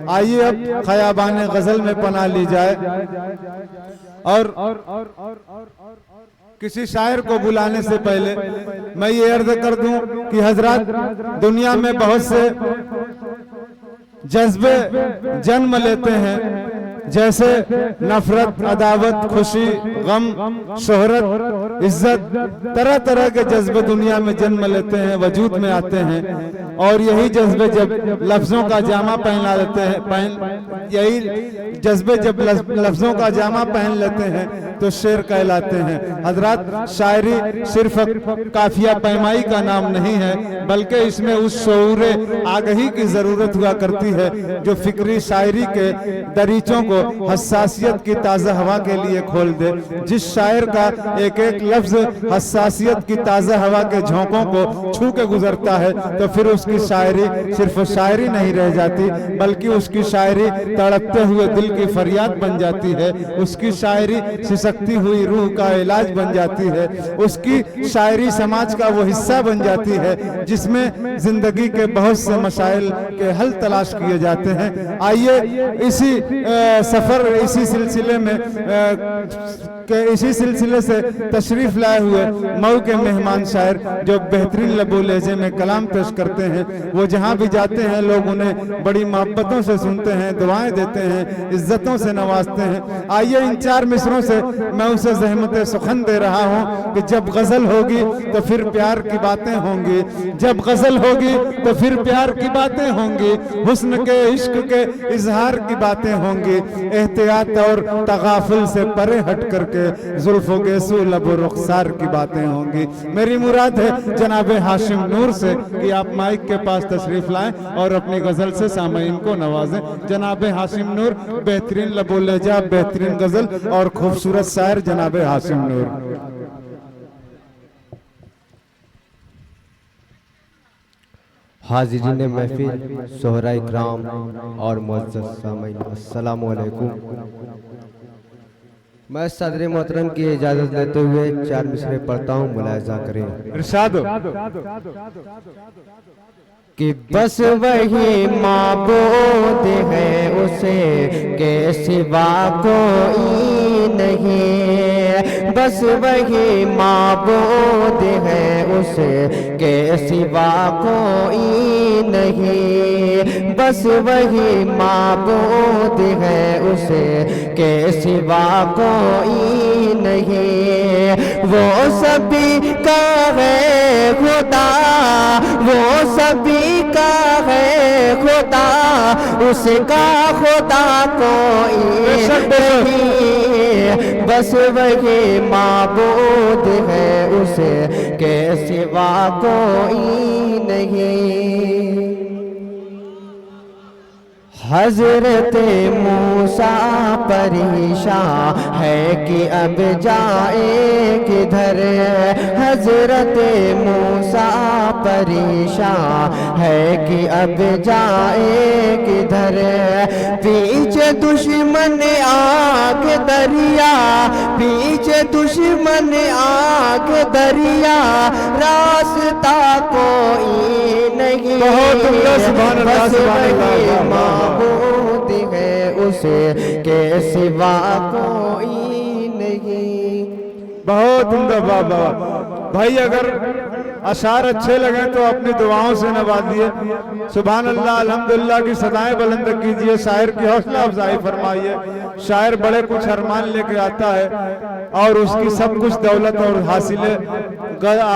आइए अब खयाबान गजल में पनाह ली जाए और किसी शायर को बुलाने से पहले मैं ये अर्ज कर दूं कि हजरत, दुनिया में बहुत से जज्बे जन्म लेते हैं, जैसे नफरत, अदावत, खुशी, गम, शोहरत, इज्जत, तरह तरह के जज्बे दुनिया में जन्म लेते हैं, वजूद में आते हैं। और यही जज्बे जब लफ्जों का जामा पहना लेते हैं, यही जज्बे जब लफ्जों का जामा पहन लेते हैं तो शेर कहलाते हैं। हजरत, शायरी सिर्फ काफिया पैमाई का नाम नहीं है, बल्कि इसमें उस शऊर आगही की जरूरत हुआ करती है जो फिक्री शायरी के दरीचों को हसासियत की ताज़ा हवा के लिए खोल दे। जिस शायर का एक एक लफ्ज हसासियत की ताज़ा हवा के झोंकों को छू के गुजरता है तो फिर उसकी शायरी सिर्फ शायरी नहीं रह जाती, बल्कि उसकी शायरी तड़पते हुए दिल की फरियाद बन जाती है। उसकी शायरी सिसकती हुई रूह का इलाज बन जाती है। उसकी शायरी समाज का वो हिस्सा बन जाती है जिसमें जिंदगी के बहुत से मसाइल के हल तलाश किए जाते हैं। आइए इसी सफर, इसी सिलसिले में इसी सिलसिले से तशरीफ लाए हुए मऊ के मेहमान शायर जो बेहतरीन लबो लहजे में कलाम पेश करते हैं, वो जहाँ भी जाते हैं लोग उन्हें बड़ी मोहब्बतों से सुनते हैं, दुआएं देते हैं, इज्जतों से नवाजते हैं। आइए इन चार मिसरों से मैं उसे ज़हमत सुखन दे रहा हूँ कि जब गजल होगी तो फिर प्यार की बातें होंगी, जब गजल होगी तो फिर प्यार की बातें होंगी, हुस्न के इश्क के इजहार की बातें होंगी, एहतियात और तगाफुल से परे हट करके जुल्फों के सूलब और रुखसार की बातें होंगी। मेरी मुराद है जनाब हाशिम नूर से कि आप माइक के पास तशरीफ लाएं और अपनी गजल से सामईन को नवाजें। जनाब हाशिम नूर, बेहतरीन लबो लहजा, बेहतरीन गजल और खूबसूरत शायर जनाब हाशिम नूर। हाजिरीन महफिल, सोहरा इकराम और मुअज़्ज़ज़ सामईन, अस्सलामु अलैकुम। मैं सदर मोहतरम की इजाज़त लेते हुए चार मिसरे पढ़ता हूँ, मुलाहिज़ा करें। इरशाद कि बस वही माबूद है उसे के सिवा कोई नहीं, बस वही माबूद है उसे के सिवा कोई नहीं, बस वही माबूद है उसे के सिवा कोई नहीं। वो सभी का है खुदा, वो सभी का है खुदा, उसका खुदा कोई नहीं, बस वही माबूद है उसे के सिवा कोई नहीं। हज़रत मूसा परेशान है कि अब जाए किधर, हज़रत मूसा परेशान है कि अब जाए किधर। पीछे दुश्मन आग दरिया, पीछे दुश्मन आग दरिया, रास्ता कोई नहीं, बस वही माबूद है उसे के सिवा कोई नहीं। बहुत उम्दा बाबा भाई, अगर अशार अच्छे लगे तो अपनी दुआओं से नवाजिए। सुभान अल्लाह, अल्हम्दुलिल्लाह की सदाएं बुलंद कीजिए, शायर की हौसला अफजाई फरमाइए। शायर बड़े कुछ अरमान लेके आता है और उसकी सब कुछ दौलत और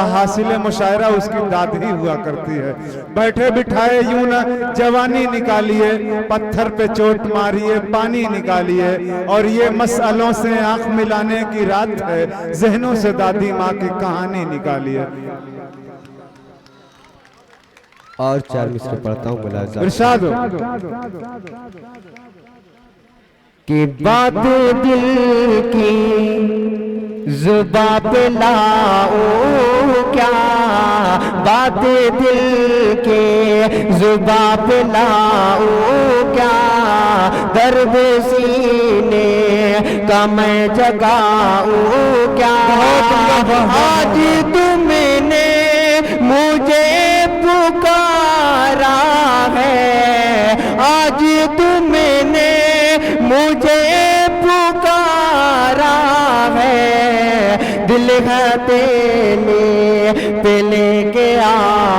हासिल मुशायरा उसकी दाद ही हुआ करती है। बैठे बिठाए यूं न जवानी निकालिए, पत्थर पे चोट मारिए पानी निकालिए, और ये मसलों से आंख मिलाने की रात है, जहनों से दादी माँ की कहानी निकालिए। और चार मिसरे पढ़ता हूँ, मुलाहिज़ा इरशाद कि बात दिल की जुबां पे लाऊं क्या, बात दिल के जुबां पे लाऊं क्या, दर्द सीने का मैं जगाऊं क्या। आज तुमने मुझे पुकारा है, आज तुम मुझे पुकारा है दिल है तेरे पे लेके आ।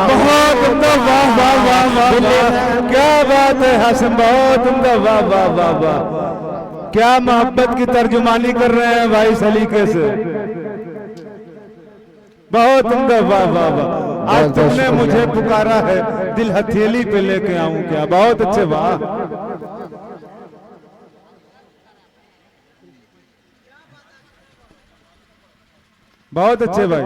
बहुत उम्दा, वाह वाह वाह वाह वाह, क्या बात है हसन, बहुत उम्दा, वाह वाह वाह वाह, क्या मोहब्बत की तर्जुमानी कर रहे हैं भाई सलीके से, बहुत उम्दा, वाह वाह वाह। आज तुमने मुझे पुकारा है दिल हथेली पे लेके आऊं क्या, बहुत अच्छे, वाह, बहुत अच्छे भाई।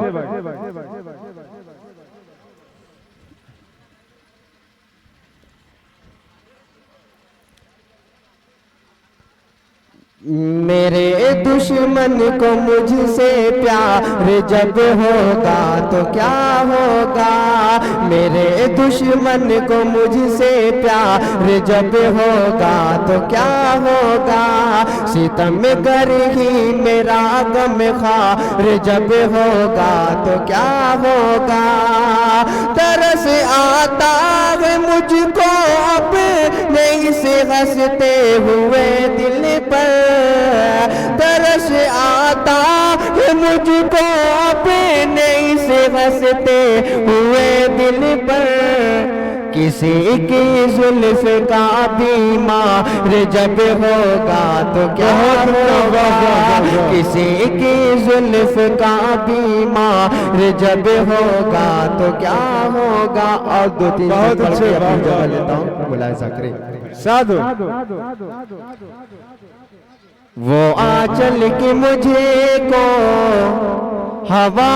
मेरे दुश्मन को मुझसे प्यार जब होगा तो क्या होगा, मेरे दुश्मन को मुझसे प्यार जब होगा तो क्या होगा, सितम गर ही मेरा गम खार जब होगा तो क्या होगा, तरस आता है मुझको अपने से हंसते हुए दिल पर, तरस आता है मुझको अपने से हंसते हुए दिल पर, किसी की जुल्फ का बीमार जब होगा तो क्या होगा, किसी की जुल्फ का बीमार जब होगा तो क्या होगा। और दो तीन बहुत अच्छे, लेता हूँ, मुलाहिजा करें। साधु वो आंचल की मुझे को हवा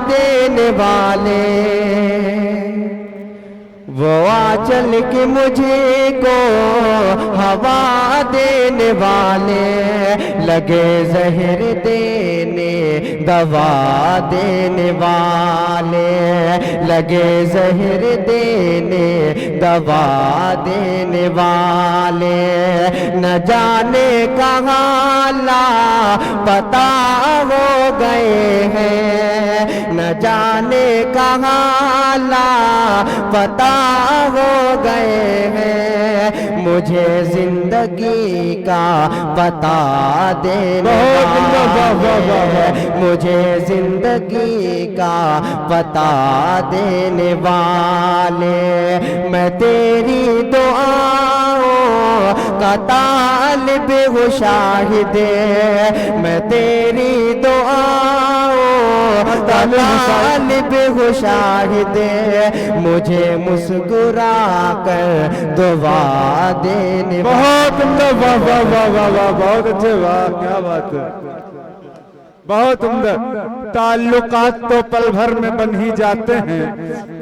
देने वाले, वो आंचल की मुझे को हवा देने वाले, लगे जहर देने दवा देने वाले, लगे जहर देने दवा देने वाले, न जाने कहाँ ला पता हो गए हैं, न जाने कहाँ ला पता हो गए हैं, मुझे जिंदगी का पता देने वाले, मुझे जिंदगी का पता देने वाले, मैं तेरी दुआओं का तालिब हूँ शाहिद, मैं तेरी दुआओं का तालिब हूँ शाहिद, मुझे मुस्कुरा कर दुआ देने। बहुत उम्दा, वाह वाह वाह वाह वाह, बहुत अच्छे, वाह, क्या बात है, बहुत उम्दा। ताल्लुकात तो पल भर में बन ही जाते हैं,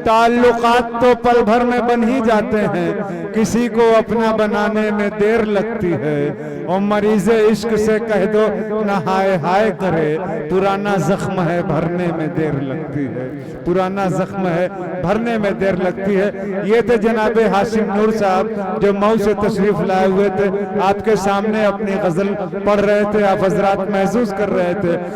ताल्लुकात तो पल भर में बन ही जाते हैं, किसी को अपना बनाने में देर लगती है, और मरीज़े इश्क से कह दो ना हाय हाय करे, पुराना जख्म है भरने में देर लगती है, पुराना जख्म है भरने में देर लगती है। ये थे जनाब हाशिम नूर साहब जो मऊ से तशरीफ लाए हुए थे, आपके सामने अपनी गजल पढ़ रहे थे, आप हजरात महसूस कर रहे थे।